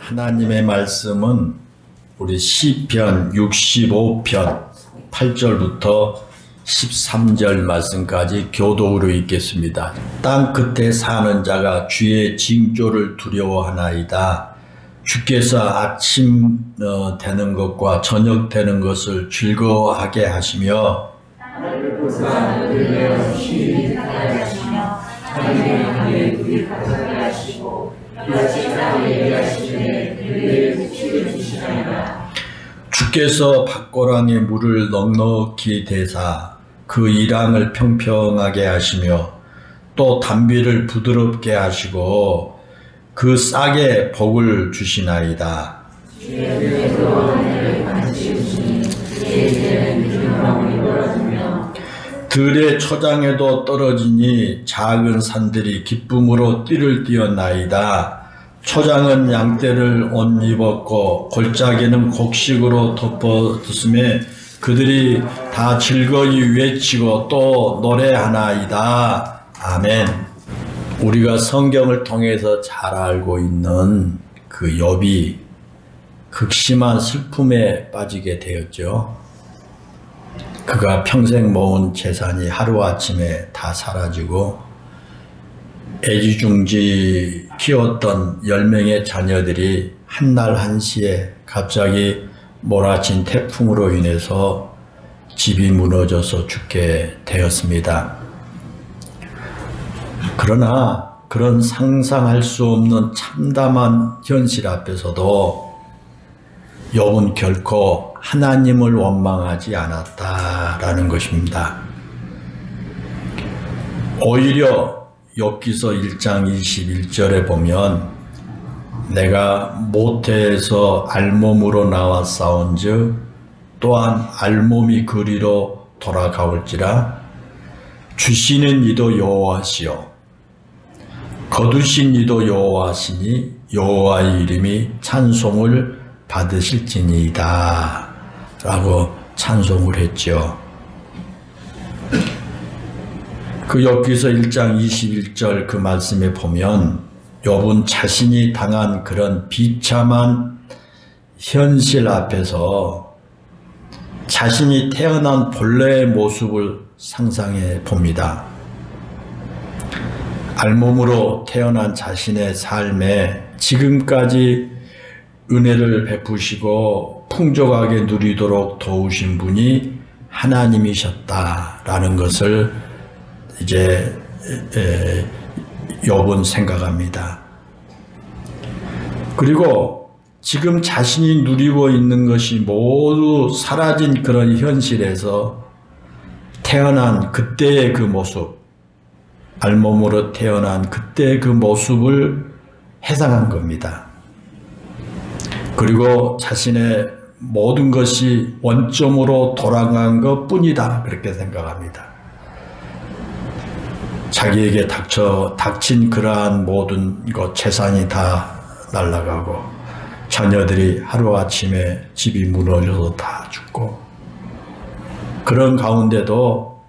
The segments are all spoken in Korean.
하나님의 말씀은 우리 시편 65편 8절부터 13절 말씀까지 교독으로 읽겠습니다. 땅 끝에 사는 자가 주의 징조를 두려워하나이다. 주께서 아침 되는 것과 저녁 되는 것을 즐거워하게 하시며 주께서 밭고랑에 물을 넉넉히 대사 그 이랑을 평평하게 하시며 또 담비를 부드럽게 하시고 그 싹에 복을 주시나이다. 들의 초장에도 떨어지니 작은 산들이 기쁨으로 띠를 띄었나이다. 초장은 양떼를 옷 입었고 골짜기는 곡식으로 덮어두음에 그들이 다 즐거이 외치고 또 노래하나이다. 아멘. 우리가 성경을 통해서 잘 알고 있는 그 욥이 극심한 슬픔에 빠지게 되었죠. 그가 평생 모은 재산이 하루아침에 다 사라지고 애지중지 키웠던 10명의 자녀들이 한날 한시에 갑자기 몰아친 태풍으로 인해서 집이 무너져서 죽게 되었습니다. 그러나 그런 상상할 수 없는 참담한 현실 앞에서도 욥은 결코 하나님을 원망하지 않았다라는 것입니다. 오히려 욥기서 1장 21절에 보면 내가 모태에서 알몸으로 나와 싸운즉 또한 알몸이 그리로 돌아가올지라 주시는 이도 여호와시요 거두신 이도 여호와시니 여호와의 이름이 찬송을 받으실지니이다 라고 찬송을 했죠. 그 욥기서 1장 21절 그 말씀에 보면 욥은 자신이 당한 그런 비참한 현실 앞에서 자신이 태어난 본래의 모습을 상상해 봅니다. 알몸으로 태어난 자신의 삶에 지금까지 은혜를 베푸시고 풍족하게 누리도록 도우신 분이 하나님이셨다라는 것을 이제 욥은 생각합니다. 그리고 지금 자신이 누리고 있는 것이 모두 사라진 그런 현실에서 태어난 그때의 그 모습, 알몸으로 태어난 그때의 그 모습을 회상한 겁니다. 그리고 자신의 모든 것이 원점으로 돌아간 것 뿐이다 그렇게 생각합니다. 자기에게 닥친 그러한 모든 것 재산이 다 날아가고 자녀들이 하루아침에 집이 무너져서 다 죽고 그런 가운데도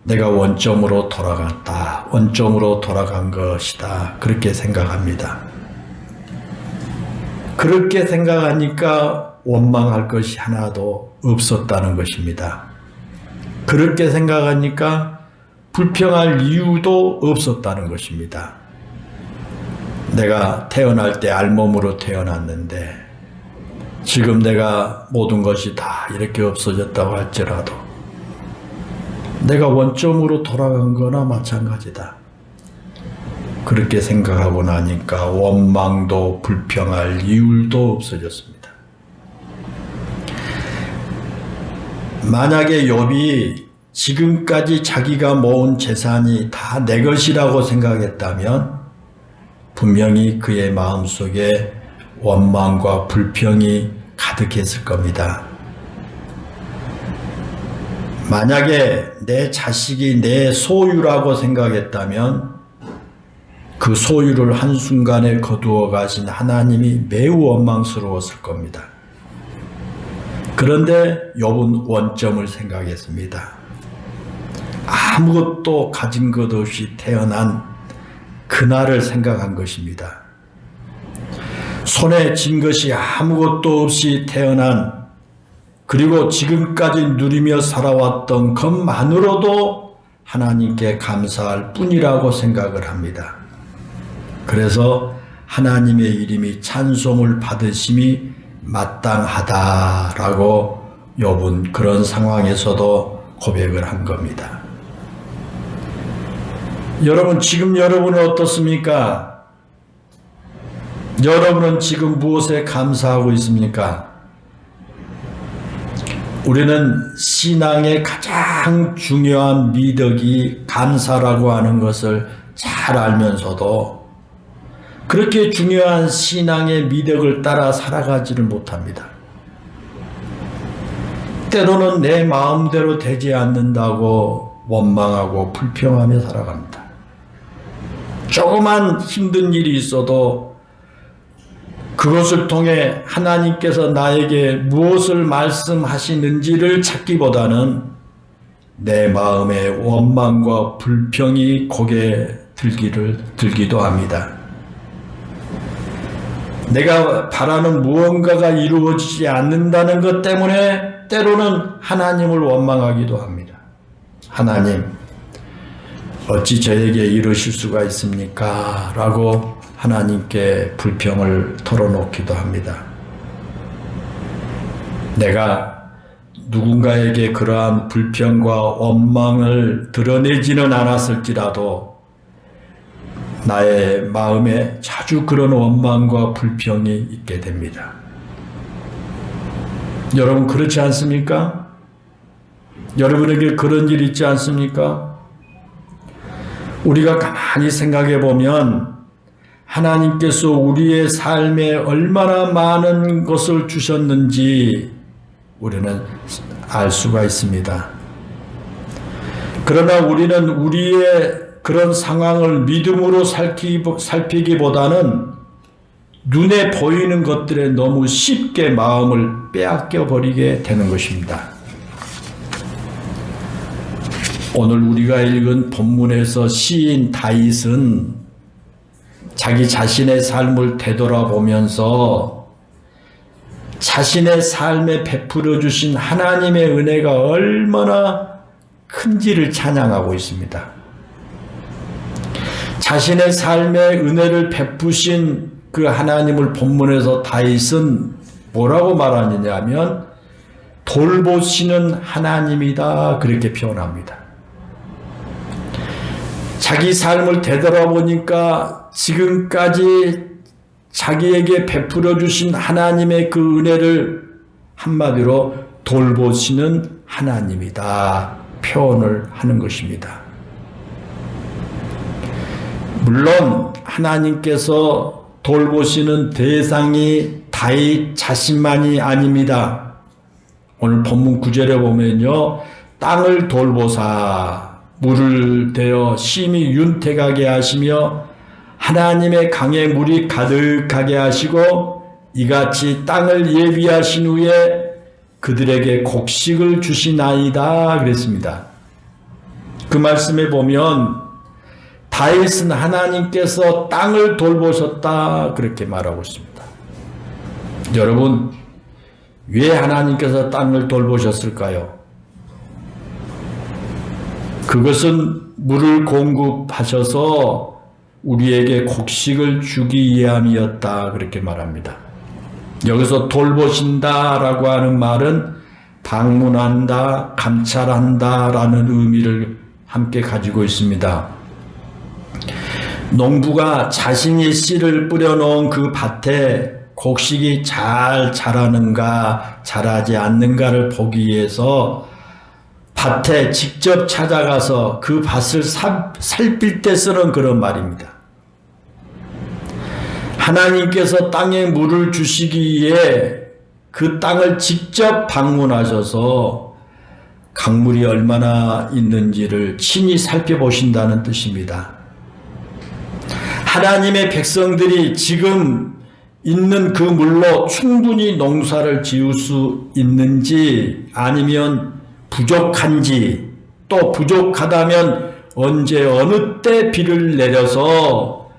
내가 원점으로 돌아갔다. 원점으로 돌아간 것이다. 그렇게 생각합니다. 그렇게 생각하니까 원망할 것이 하나도 없었다는 것입니다. 그렇게 생각하니까 불평할 이유도 없었다는 것입니다. 내가 태어날 때 알몸으로 태어났는데 지금 내가 모든 것이 다 이렇게 없어졌다고 할지라도 내가 원점으로 돌아간 거나 마찬가지다. 그렇게 생각하고 나니까 원망도 불평할 이유도 없어졌습니다. 만약에 욥이 지금까지 자기가 모은 재산이 다 내 것이라고 생각했다면 분명히 그의 마음속에 원망과 불평이 가득했을 겁니다. 만약에 내 자식이 내 소유라고 생각했다면 그 소유를 한순간에 거두어 가신 하나님이 매우 원망스러웠을 겁니다. 그런데 욥은 원점을 생각했습니다. 아무것도 가진 것 없이 태어난 그날을 생각한 것입니다. 손에 쥔 것이 아무것도 없이 태어난, 그리고 지금까지 누리며 살아왔던 것만으로도 하나님께 감사할 뿐이라고 생각을 합니다. 그래서 하나님의 이름이 찬송을 받으심이 마땅하다라고 욥은 그런 상황에서도 고백을 한 겁니다. 여러분, 지금 여러분은 어떻습니까? 여러분은 지금 무엇에 감사하고 있습니까? 우리는 신앙의 가장 중요한 미덕이 감사라고 하는 것을 잘 알면서도 그렇게 중요한 신앙의 미덕을 따라 살아가지를 못합니다. 때로는 내 마음대로 되지 않는다고 원망하고 불평하며 살아갑니다. 조그만 힘든 일이 있어도 그것을 통해 하나님께서 나에게 무엇을 말씀하시는지를 찾기보다는 내 마음에 원망과 불평이 고개 들기도 합니다. 내가 바라는 무언가가 이루어지지 않는다는 것 때문에 때로는 하나님을 원망하기도 합니다. 하나님, 어찌 저에게 이러실 수가 있습니까? 라고 하나님께 불평을 털어놓기도 합니다. 내가 누군가에게 그러한 불평과 원망을 드러내지는 않았을지라도 나의 마음에 자주 그런 원망과 불평이 있게 됩니다. 여러분, 그렇지 않습니까? 여러분에게 그런 일 있지 않습니까? 우리가 가만히 생각해 보면 하나님께서 우리의 삶에 얼마나 많은 것을 주셨는지 우리는 알 수가 있습니다. 그러나 우리는 우리의 그런 상황을 믿음으로 살피기보다는 눈에 보이는 것들에 너무 쉽게 마음을 빼앗겨 버리게 되는 것입니다. 오늘 우리가 읽은 본문에서 시인 다윗은 자기 자신의 삶을 되돌아보면서 자신의 삶에 베풀어 주신 하나님의 은혜가 얼마나 큰지를 찬양하고 있습니다. 자신의 삶에 은혜를 베푸신 그 하나님을 본문에서 다윗은 뭐라고 말하느냐 하면 돌보시는 하나님이다, 그렇게 표현합니다. 자기 삶을 되돌아보니까 지금까지 자기에게 베풀어 주신 하나님의 그 은혜를 한마디로 돌보시는 하나님이다 표현을 하는 것입니다. 물론 하나님께서 돌보시는 대상이 다윗 자신만이 아닙니다. 오늘 본문 9절에 보면요, 땅을 돌보사 물을 대어 심히 윤택하게 하시며 하나님의 강에 물이 가득하게 하시고 이같이 땅을 예비하신 후에 그들에게 곡식을 주시나이다 그랬습니다. 그 말씀에 보면 다윗은 하나님께서 땅을 돌보셨다 그렇게 말하고 있습니다. 여러분, 왜 하나님께서 땅을 돌보셨을까요? 그것은 물을 공급하셔서 우리에게 곡식을 주기 위함이었다 그렇게 말합니다. 여기서 돌보신다라고 하는 말은 방문한다, 감찰한다라는 의미를 함께 가지고 있습니다. 농부가 자신이 씨를 뿌려놓은 그 밭에 곡식이 잘 자라는가 자라지 않는가를 보기 위해서 밭에 직접 찾아가서 그 밭을 살필 때 쓰는 그런 말입니다. 하나님께서 땅에 물을 주시기 위해 그 땅을 직접 방문하셔서 강물이 얼마나 있는지를 친히 살펴보신다는 뜻입니다. 하나님의 백성들이 지금 있는 그 물로 충분히 농사를 지을 수 있는지 아니면 부족한지, 또 부족하다면 언제 어느 때 비를 내려서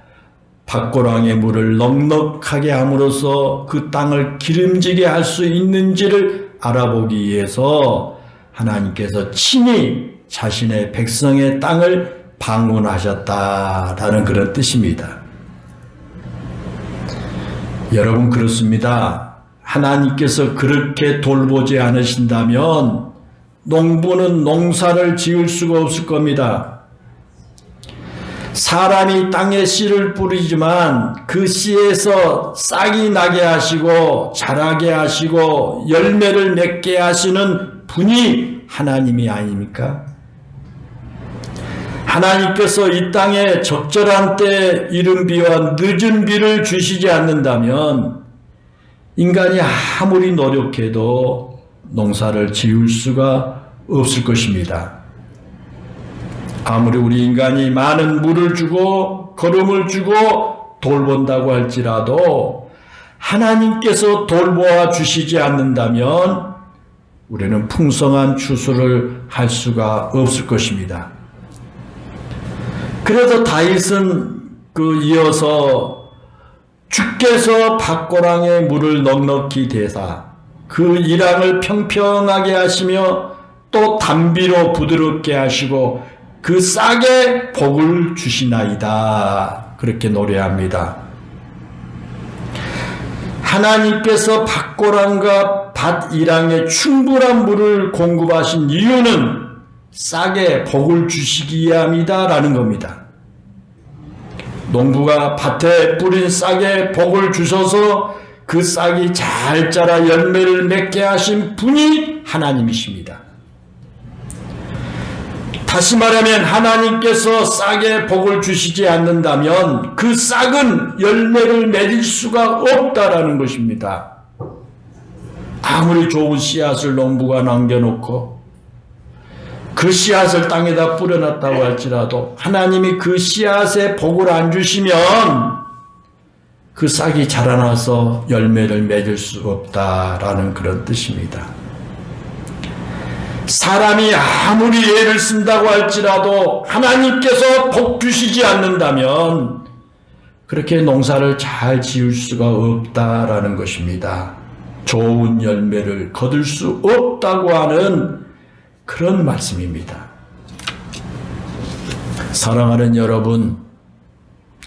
밭고랑의 물을 넉넉하게 함으로써 그 땅을 기름지게 할 수 있는지를 알아보기 위해서 하나님께서 친히 자신의 백성의 땅을 방문하셨다라는 그런 뜻입니다. 여러분, 그렇습니다. 하나님께서 그렇게 돌보지 않으신다면 농부는 농사를 지을 수가 없을 겁니다. 사람이 땅에 씨를 뿌리지만 그 씨에서 싹이 나게 하시고 자라게 하시고 열매를 맺게 하시는 분이 하나님이 아닙니까? 하나님께서 이 땅에 적절한 때 이른 비와 늦은 비를 주시지 않는다면 인간이 아무리 노력해도 농사를 지을 수가 없을 것입니다. 아무리 우리 인간이 많은 물을 주고 거름을 주고 돌본다고 할지라도 하나님께서 돌보아 주시지 않는다면 우리는 풍성한 추수를 할 수가 없을 것입니다. 그래서 다윗은 이어서 주께서 밭고랑에 물을 넉넉히 대사 그 이랑을 평평하게 하시며 또 담비로 부드럽게 하시고 그 싹에 복을 주시나이다. 그렇게 노래합니다. 하나님께서 밭고랑과 밭이랑에 충분한 물을 공급하신 이유는 싹에 복을 주시기 위함이다라는 겁니다. 농부가 밭에 뿌린 싹에 복을 주셔서 그 싹이 잘 자라 열매를 맺게 하신 분이 하나님이십니다. 다시 말하면 하나님께서 싹에 복을 주시지 않는다면 그 싹은 열매를 맺을 수가 없다라는 것입니다. 아무리 좋은 씨앗을 농부가 남겨놓고 그 씨앗을 땅에다 뿌려놨다고 할지라도 하나님이 그 씨앗에 복을 안 주시면 그 싹이 자라나서 열매를 맺을 수 없다라는 그런 뜻입니다. 사람이 아무리 애를 쓴다고 할지라도 하나님께서 복 주시지 않는다면 그렇게 농사를 잘 지을 수가 없다라는 것입니다. 좋은 열매를 거둘 수 없다고 하는 그런 말씀입니다. 사랑하는 여러분,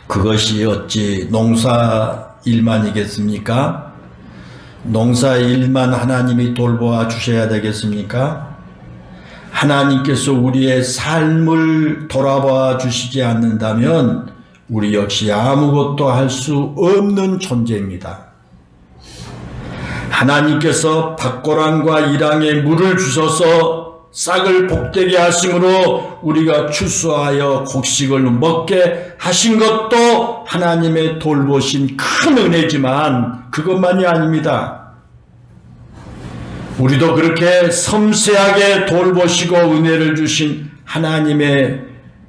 그것이 어찌 농사 일만이겠습니까? 농사 일만 하나님이 돌보아 주셔야 되겠습니까? 하나님께서 우리의 삶을 돌아봐 주시지 않는다면 우리 역시 아무것도 할 수 없는 존재입니다. 하나님께서 밭고랑과 이랑에 물을 주셔서 싹을 복되게 하심으로 우리가 추수하여 곡식을 먹게 하신 것도 하나님의 돌보신 큰 은혜지만 그것만이 아닙니다. 우리도 그렇게 섬세하게 돌보시고 은혜를 주신 하나님의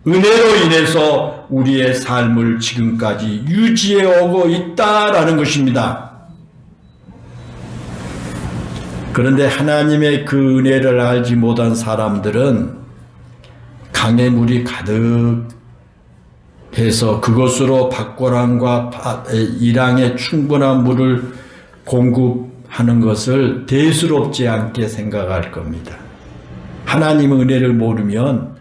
은혜로 인해서 우리의 삶을 지금까지 유지해 오고 있다라는 것입니다. 그런데 하나님의 그 은혜를 알지 못한 사람들은 강에 물이 가득해서 그것으로 밭고랑과 이랑에 충분한 물을 공급하는 것을 대수롭지 않게 생각할 겁니다. 하나님의 은혜를 모르면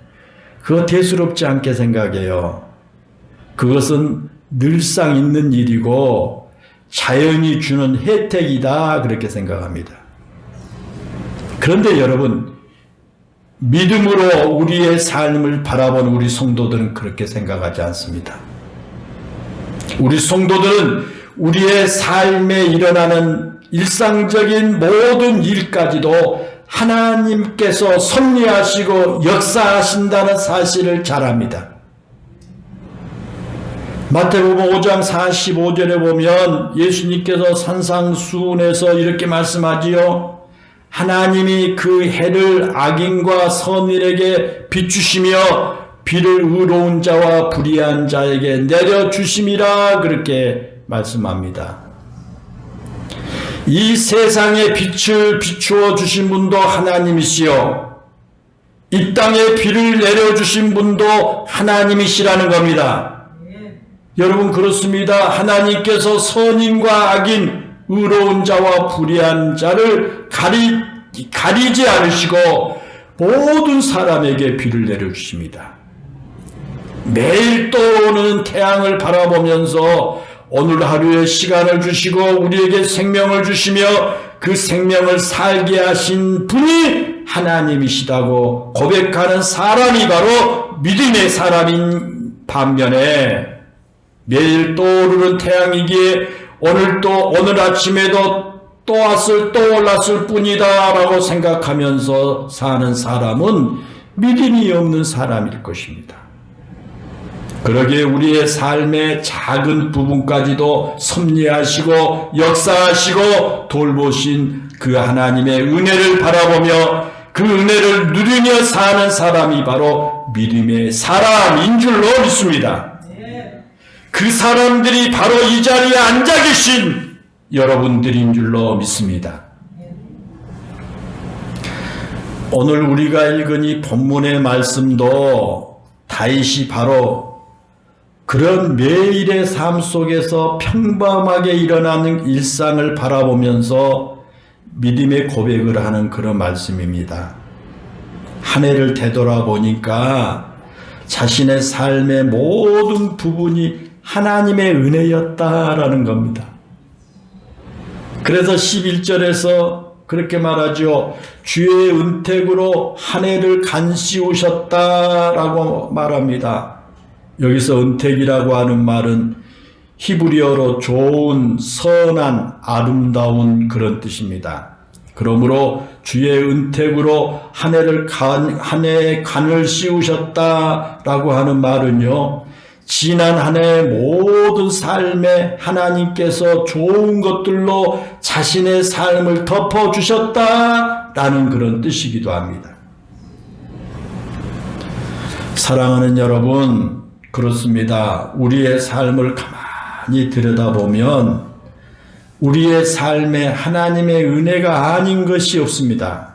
그거 대수롭지 않게 생각해요. 그것은 늘상 있는 일이고 자연이 주는 혜택이다 그렇게 생각합니다. 그런데 여러분, 믿음으로 우리의 삶을 바라본 우리 성도들은 그렇게 생각하지 않습니다. 우리 성도들은 우리의 삶에 일어나는 일상적인 모든 일까지도 하나님께서 섭리하시고 역사하신다는 사실을 잘 압니다. 마태복음 5장 45절에 보면 예수님께서 산상수훈에서 이렇게 말씀하지요. 하나님이 그 해를 악인과 선인에게 비추시며 비를 의로운 자와 불의한 자에게 내려주심이라 그렇게 말씀합니다. 이 세상에 빛을 비추어 주신 분도 하나님이시요 이 땅에 비를 내려주신 분도 하나님이시라는 겁니다. 여러분 그렇습니다. 하나님께서 선인과 악인, 의로운 자와 불의한 자를 가리지 않으시고 모든 사람에게 비를 내려주십니다. 매일 떠오르는 태양을 바라보면서 오늘 하루의 시간을 주시고 우리에게 생명을 주시며 그 생명을 살게 하신 분이 하나님이시다고 고백하는 사람이 바로 믿음의 사람인 반면에 매일 떠오르는 태양이기에 오늘 아침에도 또 올랐을 뿐이다 라고 생각하면서 사는 사람은 믿음이 없는 사람일 것입니다. 그러기에 우리의 삶의 작은 부분까지도 섭리하시고 역사하시고 돌보신 그 하나님의 은혜를 바라보며 그 은혜를 누리며 사는 사람이 바로 믿음의 사람인 줄로 믿습니다. 그 사람들이 바로 이 자리에 앉아 계신 여러분들인 줄로 믿습니다. 오늘 우리가 읽은 이 본문의 말씀도 다윗이 바로 그런 매일의 삶 속에서 평범하게 일어나는 일상을 바라보면서 믿음의 고백을 하는 그런 말씀입니다. 한 해를 되돌아보니까 자신의 삶의 모든 부분이 하나님의 은혜였다라는 겁니다. 그래서 11절에서 그렇게 말하죠. 주의 은택으로 한 해를 간시우셨다라고 말합니다. 여기서 은택이라고 하는 말은 히브리어로 좋은, 선한, 아름다운 그런 뜻입니다. 그러므로 주의 은택으로 한 해의 간을 씌우셨다라고 하는 말은요, 지난 한 해의 모든 삶에 하나님께서 좋은 것들로 자신의 삶을 덮어주셨다라는 그런 뜻이기도 합니다. 사랑하는 여러분, 그렇습니다. 우리의 삶을 가만히 들여다보면 우리의 삶에 하나님의 은혜가 아닌 것이 없습니다.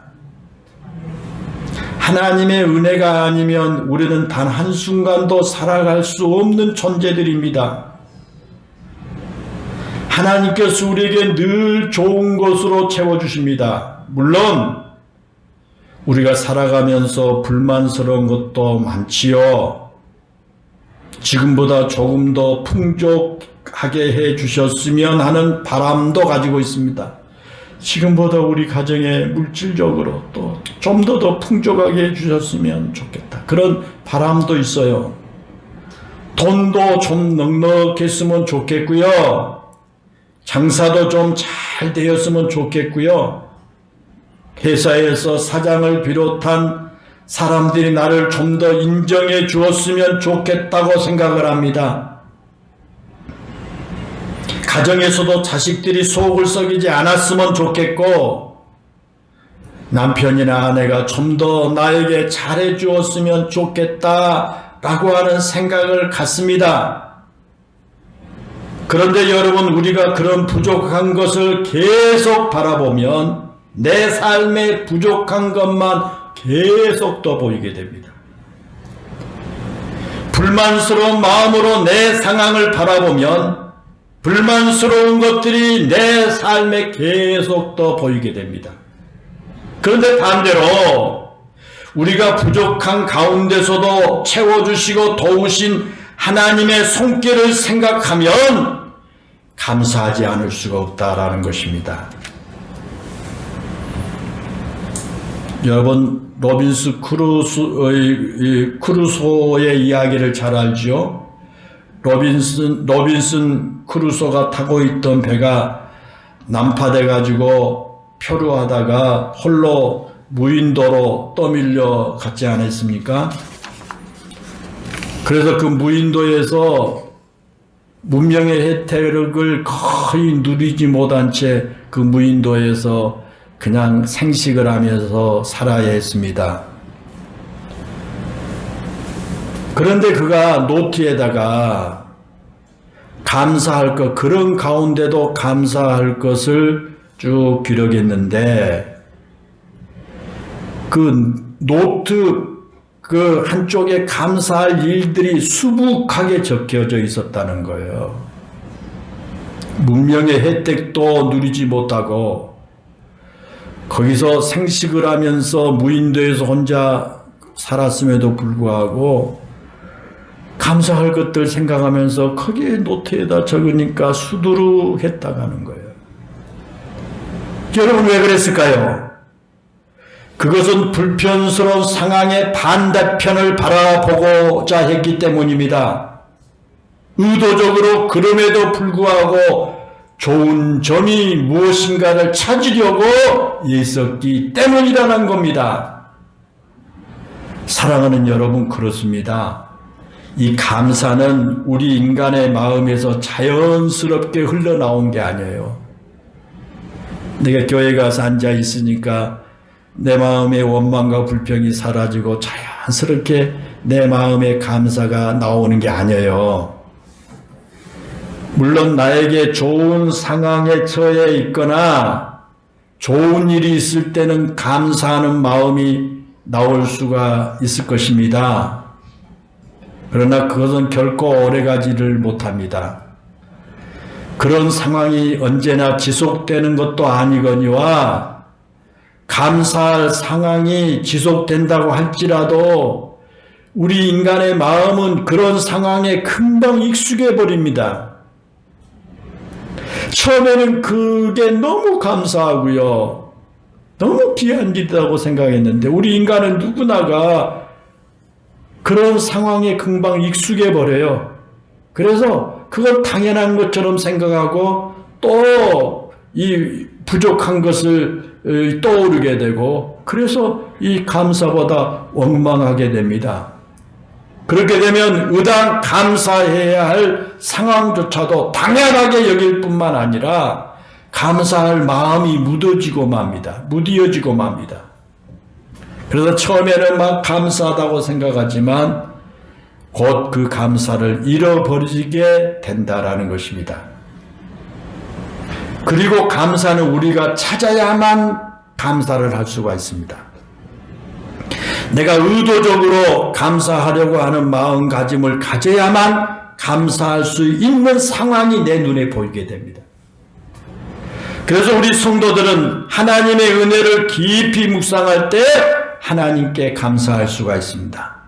하나님의 은혜가 아니면 우리는 단 한순간도 살아갈 수 없는 존재들입니다. 하나님께서 우리에게 늘 좋은 것으로 채워주십니다. 물론 우리가 살아가면서 불만스러운 것도 많지요. 지금보다 조금 더 풍족하게 해주셨으면 하는 바람도 가지고 있습니다. 지금보다 우리 가정에 물질적으로 또 좀 더 풍족하게 해주셨으면 좋겠다. 그런 바람도 있어요. 돈도 좀 넉넉했으면 좋겠고요. 장사도 좀 잘 되었으면 좋겠고요. 회사에서 사장을 비롯한 사람들이 나를 좀 더 인정해 주었으면 좋겠다고 생각을 합니다. 가정에서도 자식들이 속을 썩이지 않았으면 좋겠고, 남편이나 아내가 좀 더 나에게 잘해 주었으면 좋겠다라고 하는 생각을 갖습니다. 그런데 여러분, 우리가 그런 부족한 것을 계속 바라보면 내 삶에 부족한 것만 계속 더 보이게 됩니다. 불만스러운 마음으로 내 상황을 바라보면 불만스러운 것들이 내 삶에 계속 더 보이게 됩니다. 그런데 반대로 우리가 부족한 가운데서도 채워주시고 도우신 하나님의 손길을 생각하면 감사하지 않을 수가 없다라는 것입니다. 여러분, 로빈스 크루소의 이야기를 잘 알죠? 로빈슨 크루소가 타고 있던 배가 난파돼 가지고 표류하다가 홀로 무인도로 떠밀려 갔지 않았습니까? 그래서 그 무인도에서 문명의 혜택을 거의 누리지 못한 채 그 무인도에서 그냥 생식을 하면서 살아야 했습니다. 그런데 그가 노트에다가 감사할 것, 그런 가운데도 감사할 것을 쭉 기록했는데 그 노트 그 한쪽에 감사할 일들이 수북하게 적혀져 있었다는 거예요. 문명의 혜택도 누리지 못하고 거기서 생식을 하면서 무인도에서 혼자 살았음에도 불구하고 감사할 것들 생각하면서 거기에 노트에다 적으니까 수두룩했다가는 거예요. 여러분 왜 그랬을까요? 그것은 불편스러운 상황의 반대편을 바라보고자 했기 때문입니다. 의도적으로 그럼에도 불구하고 좋은 점이 무엇인가를 찾으려고 있었기 때문이라는 겁니다. 사랑하는 여러분, 그렇습니다. 이 감사는 우리 인간의 마음에서 자연스럽게 흘러나온 게 아니에요. 내가 교회 가서 앉아 있으니까 내 마음의 원망과 불평이 사라지고 자연스럽게 내 마음의 감사가 나오는 게 아니에요. 물론 나에게 좋은 상황에 처해 있거나 좋은 일이 있을 때는 감사하는 마음이 나올 수가 있을 것입니다. 그러나 그것은 결코 오래가지를 못합니다. 그런 상황이 언제나 지속되는 것도 아니거니와 감사할 상황이 지속된다고 할지라도 우리 인간의 마음은 그런 상황에 금방 익숙해 버립니다. 처음에는 그게 너무 감사하고요. 너무 귀한 일이라고 생각했는데 우리 인간은 누구나가 그런 상황에 금방 익숙해 버려요. 그래서 그건 당연한 것처럼 생각하고 또 이 부족한 것을 떠오르게 되고 그래서 이 감사보다 원망하게 됩니다. 그렇게 되면 의당 감사해야 할 상황조차도 당연하게 여길 뿐만 아니라 감사할 마음이 무뎌지고 맙니다. 그래서 처음에는 막 감사하다고 생각하지만 곧 그 감사를 잃어버리게 된다라는 것입니다. 그리고 감사는 우리가 찾아야만 감사를 할 수가 있습니다. 내가 의도적으로 감사하려고 하는 마음가짐을 가져야만 감사할 수 있는 상황이 내 눈에 보이게 됩니다. 그래서 우리 성도들은 하나님의 은혜를 깊이 묵상할 때 하나님께 감사할 수가 있습니다.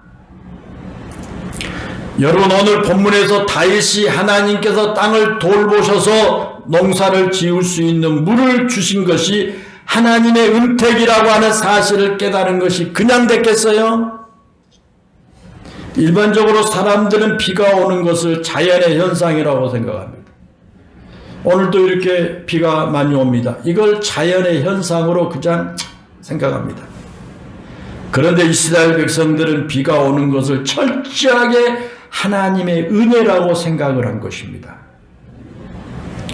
여러분, 오늘 본문에서 다윗이 하나님께서 땅을 돌보셔서 농사를 지을 수 있는 물을 주신 것이 하나님의 은택이라고 하는 사실을 깨달은 것이 그냥 됐겠어요? 일반적으로 사람들은 비가 오는 것을 자연의 현상이라고 생각합니다. 오늘도 이렇게 비가 많이 옵니다. 이걸 자연의 현상으로 그냥 생각합니다. 그런데 이스라엘 백성들은 비가 오는 것을 철저하게 하나님의 은혜라고 생각을 한 것입니다.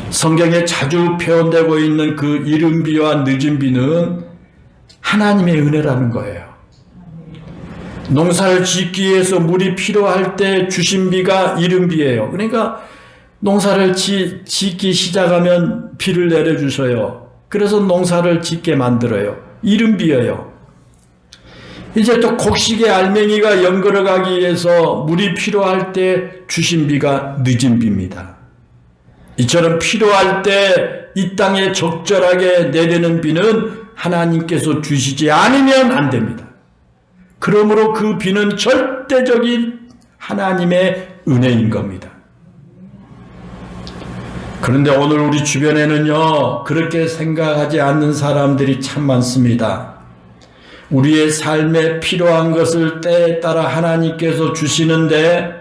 성경에 자주 표현되고 있는 그 이른 비와 늦은 비는 하나님의 은혜라는 거예요. 농사를 짓기 위해서 물이 필요할 때 주신 비가 이른 비예요. 그러니까 농사를 짓기 시작하면 비를 내려주셔요. 그래서 농사를 짓게 만들어요. 이른 비예요. 이제 또 곡식의 알맹이가 연걸어가기 위해서 물이 필요할 때 주신 비가 늦은 비입니다. 이처럼 필요할 때 이 땅에 적절하게 내리는 비는 하나님께서 주시지 않으면 안 됩니다. 그러므로 그 비는 절대적인 하나님의 은혜인 겁니다. 그런데 오늘 우리 주변에는요, 그렇게 생각하지 않는 사람들이 참 많습니다. 우리의 삶에 필요한 것을 때에 따라 하나님께서 주시는데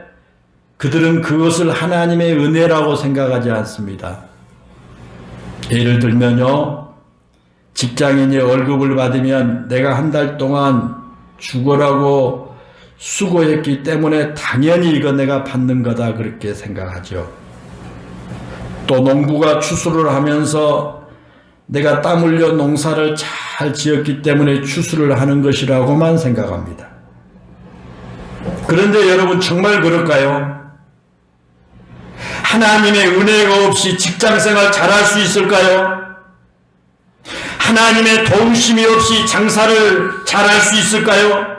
그들은 그것을 하나님의 은혜라고 생각하지 않습니다. 예를 들면요, 직장인이 월급을 받으면 내가 한 달 동안 죽으라고 수고했기 때문에 당연히 이거 내가 받는 거다 그렇게 생각하죠. 또 농부가 추수를 하면서 내가 땀 흘려 농사를 잘 지었기 때문에 추수를 하는 것이라고만 생각합니다. 그런데 여러분, 정말 그럴까요? 하나님의 은혜가 없이 직장생활 잘할 수 있을까요? 하나님의 도우심이 없이 장사를 잘할 수 있을까요?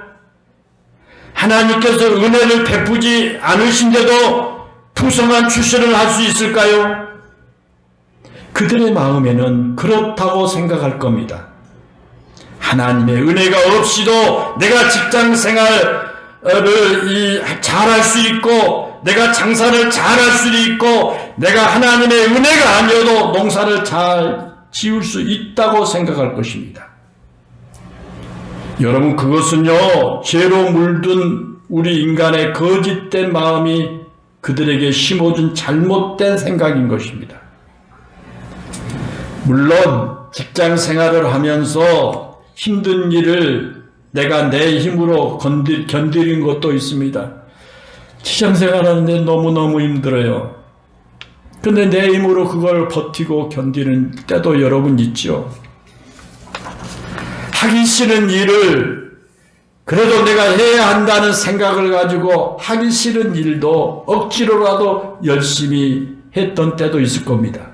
하나님께서 은혜를 베푸지 않으신데도 풍성한 출세를 할 수 있을까요? 그들의 마음에는 그렇다고 생각할 겁니다. 하나님의 은혜가 없이도 내가 직장 생활을 잘할 수 있고, 내가 장사를 잘할 수 있고, 내가 하나님의 은혜가 아니어도 농사를 잘 지을 수 있다고 생각할 것입니다. 여러분, 그것은요, 죄로 물든 우리 인간의 거짓된 마음이 그들에게 심어준 잘못된 생각인 것입니다. 물론 직장 생활을 하면서 힘든 일을 내가 내 힘으로 견디는 것도 있습니다. 직장 생활하는데 너무너무 힘들어요. 근데 내 힘으로 그걸 버티고 견디는 때도 여러분 있죠. 하기 싫은 일을 그래도 내가 해야 한다는 생각을 가지고 하기 싫은 일도 억지로라도 열심히 했던 때도 있을 겁니다.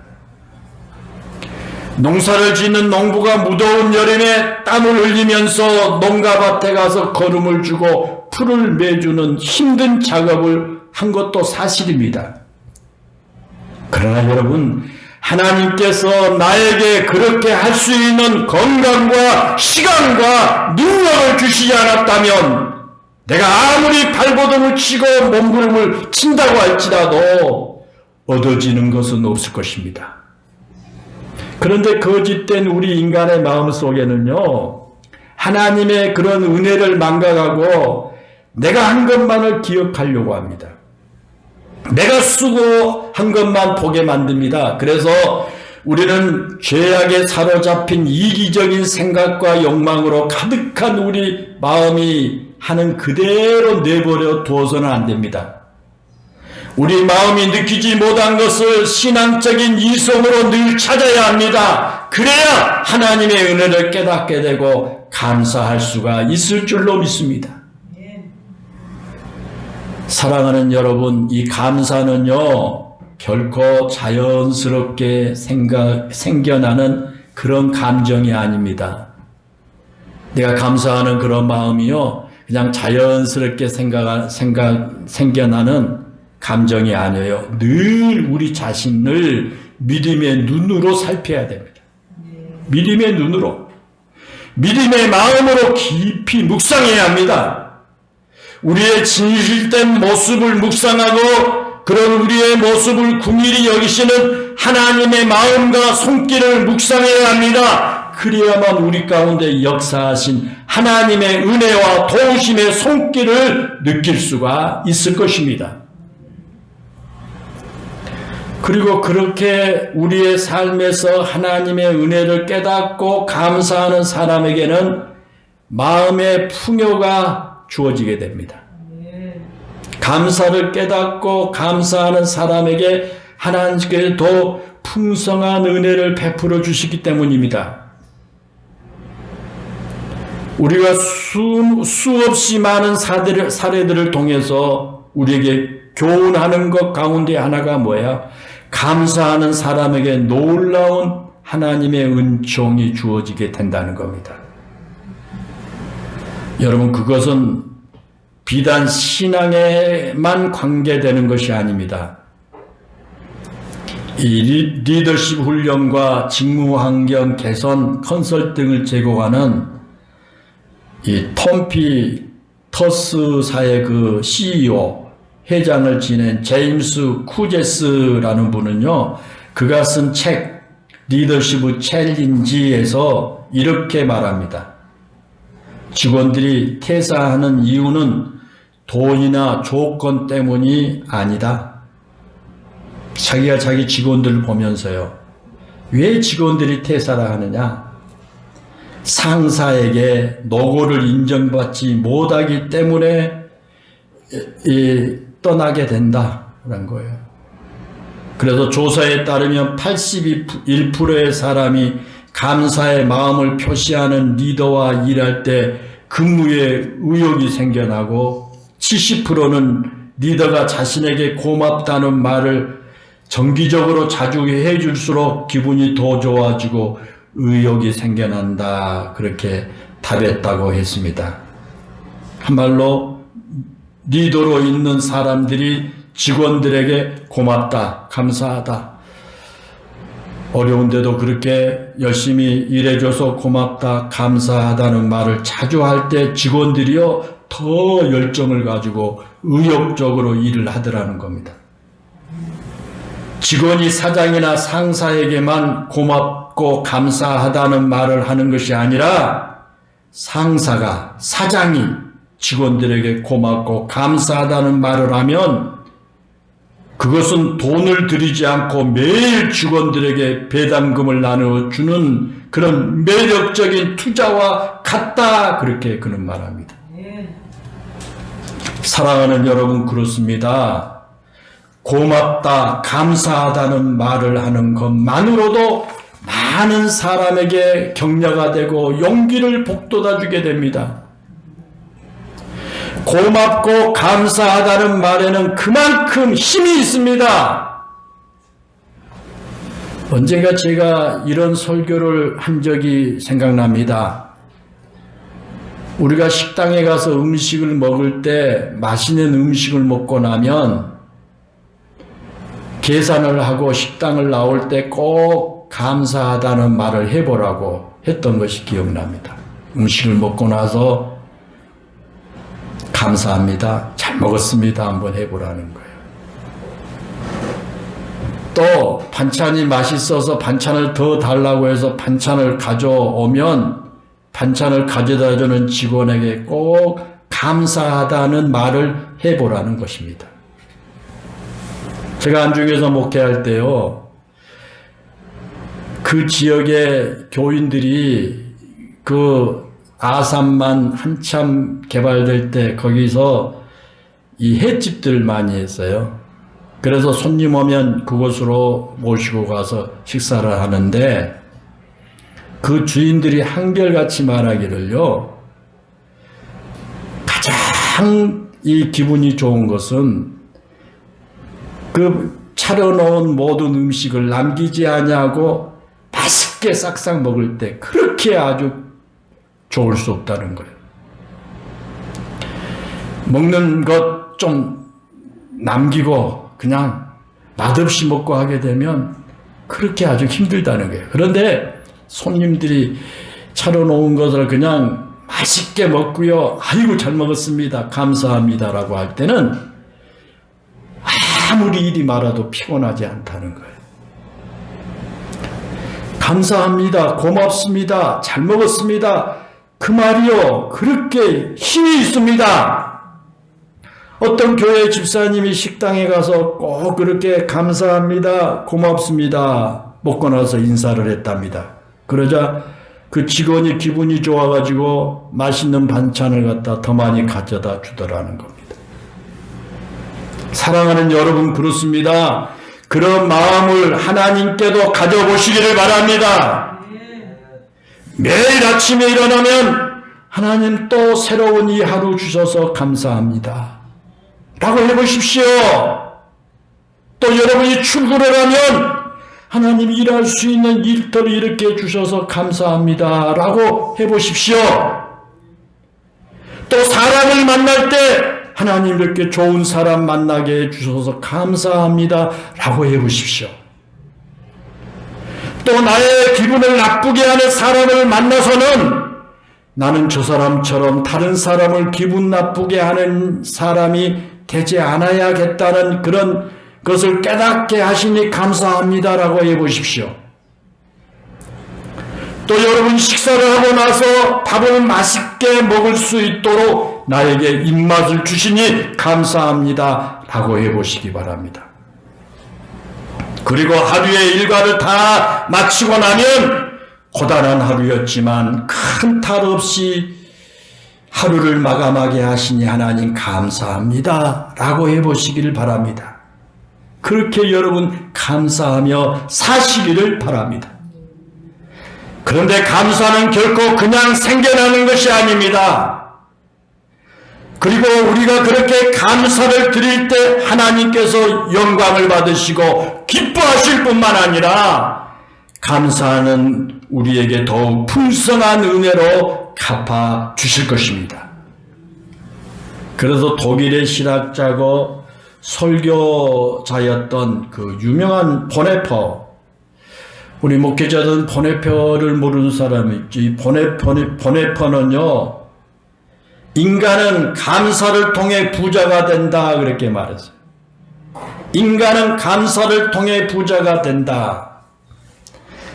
농사를 짓는 농부가 무더운 여름에 땀을 흘리면서 농가밭에 가서 거름을 주고 풀을 매주는 힘든 작업을 한 것도 사실입니다. 그러나 여러분, 하나님께서 나에게 그렇게 할 수 있는 건강과 시간과 능력을 주시지 않았다면 내가 아무리 발버둥을 치고 몸부림을 친다고 할지라도 얻어지는 것은 없을 것입니다. 그런데 거짓된 우리 인간의 마음 속에는요, 하나님의 그런 은혜를 망각하고 내가 한 것만을 기억하려고 합니다. 내가 수고한 것만 보게 만듭니다. 그래서 우리는 죄악에 사로잡힌 이기적인 생각과 욕망으로 가득한 우리 마음이 하는 그대로 내버려 두어서는 안 됩니다. 우리 마음이 느끼지 못한 것을 신앙적인 이성으로 늘 찾아야 합니다. 그래야 하나님의 은혜를 깨닫게 되고 감사할 수가 있을 줄로 믿습니다. 사랑하는 여러분, 이 감사는요, 결코 자연스럽게 생겨나는 그런 감정이 아닙니다. 내가 감사하는 그런 마음이요, 그냥 자연스럽게 생겨나는 감정이 아니에요. 늘 우리 자신을 믿음의 눈으로 살펴야 됩니다. 믿음의 눈으로, 믿음의 마음으로 깊이 묵상해야 합니다. 우리의 진실된 모습을 묵상하고 그런 우리의 모습을 긍휼히 여기시는 하나님의 마음과 손길을 묵상해야 합니다. 그래야만 우리 가운데 역사하신 하나님의 은혜와 도우심의 손길을 느낄 수가 있을 것입니다. 그리고 그렇게 우리의 삶에서 하나님의 은혜를 깨닫고 감사하는 사람에게는 마음의 풍요가 주어지게 됩니다. 감사를 깨닫고 감사하는 사람에게 하나님께서 더 풍성한 은혜를 베풀어 주시기 때문입니다. 우리가 수없이 많은 사례들을 통해서 우리에게 교훈하는 것 가운데 하나가 뭐야? 감사하는 사람에게 놀라운 하나님의 은총이 주어지게 된다는 겁니다. 여러분, 그것은 비단 신앙에만 관계되는 것이 아닙니다. 이 리더십 훈련과 직무 환경 개선 컨설팅을 제공하는 이 톰피 터스사의 그 CEO, 회장을 지낸 제임스 쿠제스라는 분은요, 그가 쓴 책 리더십 챌린지에서 이렇게 말합니다. 직원들이 퇴사하는 이유는 돈이나 조건 때문이 아니다. 자기가 자기 직원들을 보면서요, 왜 직원들이 퇴사를 하느냐? 상사에게 노고를 인정받지 못하기 때문에 떠나게 된다라는 거예요. 그래서 조사에 따르면 81%의 사람이 감사의 마음을 표시하는 리더와 일할 때 근무에 의욕이 생겨나고 70%는 리더가 자신에게 고맙다는 말을 정기적으로 자주 해줄수록 기분이 더 좋아지고 의욕이 생겨난다, 그렇게 답했다고 했습니다. 한말로 리더로 있는 사람들이 직원들에게 고맙다, 감사하다, 어려운데도 그렇게 열심히 일해줘서 고맙다, 감사하다는 말을 자주 할 때 직원들이요 더 열정을 가지고 의욕적으로 일을 하더라는 겁니다. 직원이 사장이나 상사에게만 고맙고 감사하다는 말을 하는 것이 아니라 상사가, 사장이 직원들에게 고맙고 감사하다는 말을 하면 그것은 돈을 들이지 않고 매일 직원들에게 배당금을 나눠주는 그런 매력적인 투자와 같다, 그렇게 그는 말합니다. 사랑하는 여러분, 그렇습니다. 고맙다, 감사하다는 말을 하는 것만으로도 많은 사람에게 격려가 되고 용기를 북돋아 주게 됩니다. 고맙고 감사하다는 말에는 그만큼 힘이 있습니다. 언젠가 제가 이런 설교를 한 적이 생각납니다. 우리가 식당에 가서 음식을 먹을 때 맛있는 음식을 먹고 나면 계산을 하고 식당을 나올 때 꼭 감사하다는 말을 해보라고 했던 것이 기억납니다. 음식을 먹고 나서 감사합니다, 잘 먹었습니다 한번 해보라는 거예요. 또 반찬이 맛있어서 반찬을 더 달라고 해서 반찬을 가져오면 반찬을 가져다 주는 직원에게 꼭 감사하다는 말을 해보라는 것입니다. 제가 안중에서 목회할 때요, 그 지역의 교인들이 그 아산만 한참 개발될 때 거기서 이 횟집들 많이 했어요. 그래서 손님 오면 그곳으로 모시고 가서 식사를 하는데 그 주인들이 한결같이 말하기를요, 가장 이 기분이 좋은 것은 그 차려놓은 모든 음식을 남기지 아니하고 맛있게 싹싹 먹을 때 그렇게 아주 좋을 수 없다는 거예요. 먹는 것 좀 남기고 그냥 맛없이 먹고 하게 되면 그렇게 아주 힘들다는 거예요. 그런데 손님들이 차려놓은 것을 그냥 맛있게 먹고요, 아이고 잘 먹었습니다, 감사합니다라고 할 때는 아무리 일이 많아도 피곤하지 않다는 거예요. 감사합니다, 고맙습니다, 잘 먹었습니다, 그 말이요 그렇게 힘이 있습니다. 어떤 교회 집사님이 식당에 가서 꼭 그렇게 감사합니다, 고맙습니다 먹고 나서 인사를 했답니다. 그러자 그 직원이 기분이 좋아가지고 맛있는 반찬을 갖다 더 많이 가져다 주더라는 겁니다. 사랑하는 여러분, 그렇습니다. 그런 마음을 하나님께도 가져보시기를 바랍니다. 매일 아침에 일어나면 하나님 또 새로운 이 하루 주셔서 감사합니다 라고 해보십시오. 또 여러분이 출근을 하면 하나님 일할 수 있는 일터를 이렇게 주셔서 감사합니다 라고 해보십시오. 또 사람을 만날 때 하나님 이렇게 좋은 사람 만나게 해주셔서 감사합니다 라고 해보십시오. 또 나의 기분을 나쁘게 하는 사람을 만나서는 나는 저 사람처럼 다른 사람을 기분 나쁘게 하는 사람이 되지 않아야겠다는 그런 것을 깨닫게 하시니 감사합니다라고 해보십시오. 또 여러분 식사를 하고 나서 밥을 맛있게 먹을 수 있도록 나에게 입맛을 주시니 감사합니다라고 해보시기 바랍니다. 그리고 하루의 일과를 다 마치고 나면 고단한 하루였지만 큰 탈 없이 하루를 마감하게 하시니 하나님 감사합니다 라고 해보시기를 바랍니다. 그렇게 여러분 감사하며 사시기를 바랍니다. 그런데 감사는 결코 그냥 생겨나는 것이 아닙니다. 그리고 우리가 그렇게 감사를 드릴 때 하나님께서 영광을 받으시고 기뻐하실 뿐만 아니라 감사는 우리에게 더욱 풍성한 은혜로 갚아 주실 것입니다. 그래서 독일의 신학자고 설교자였던 그 유명한 보네퍼, 우리 목회자들은 보네퍼를 모르는 사람이 있지. 보네퍼는요, 인간은 감사를 통해 부자가 된다 그렇게 말했어요. 인간은 감사를 통해 부자가 된다.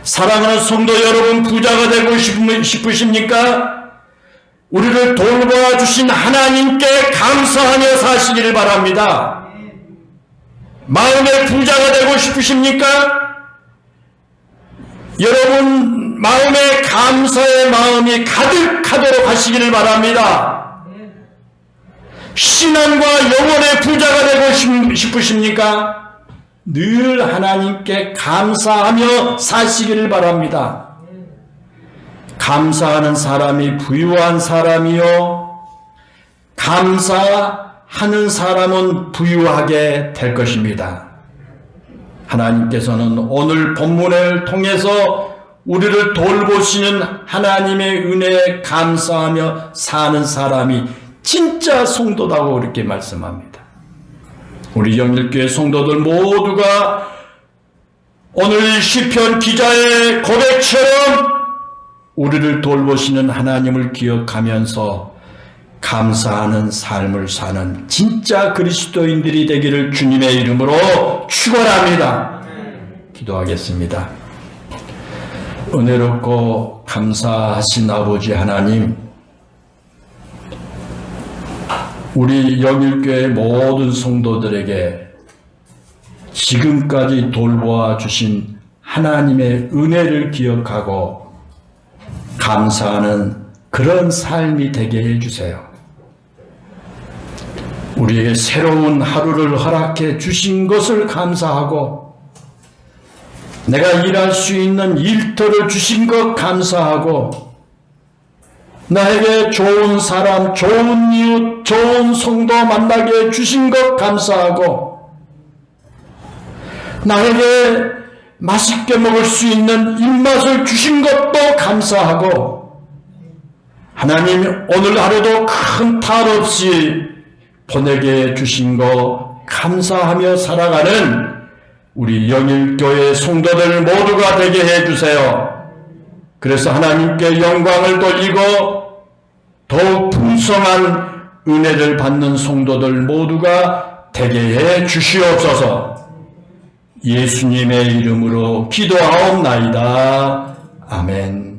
사랑하는 성도 여러분, 부자가 되고 싶으십니까? 우리를 돌보아 주신 하나님께 감사하며 사시기를 바랍니다. 마음의 부자가 되고 싶으십니까? 여러분 마음에 감사의 마음이 가득하도록 하시기를 바랍니다. 신앙과 영혼의 부자가 되고 싶으십니까? 늘 하나님께 감사하며 사시기를 바랍니다. 감사하는 사람이 부유한 사람이요, 감사하는 사람은 부유하게 될 것입니다. 하나님께서는 오늘 본문을 통해서 우리를 돌보시는 하나님의 은혜에 감사하며 사는 사람이 진짜 성도다고 이렇게 말씀합니다. 우리 영일교회 성도들 모두가 오늘 시편 기자의 고백처럼 우리를 돌보시는 하나님을 기억하면서 감사하는 삶을 사는 진짜 그리스도인들이 되기를 주님의 이름으로 축원합니다. 기도하겠습니다. 은혜롭고 감사하신 아버지 하나님, 우리 영일교회 모든 성도들에게 지금까지 돌보아 주신 하나님의 은혜를 기억하고 감사하는 그런 삶이 되게 해주세요. 우리에게 새로운 하루를 허락해 주신 것을 감사하고, 내가 일할 수 있는 일터를 주신 것 감사하고, 나에게 좋은 사람, 좋은 이웃, 좋은 성도 만나게 주신 것 감사하고, 나에게 맛있게 먹을 수 있는 입맛을 주신 것도 감사하고, 하나님 오늘 하루도 큰 탈 없이 보내게 주신 거 감사하며 살아가는 우리 영일교회 성도들 모두가 되게 해주세요. 그래서 하나님께 영광을 돌리고 더욱 풍성한 은혜를 받는 성도들 모두가 되게 해 주시옵소서. 예수님의 이름으로 기도하옵나이다. 아멘.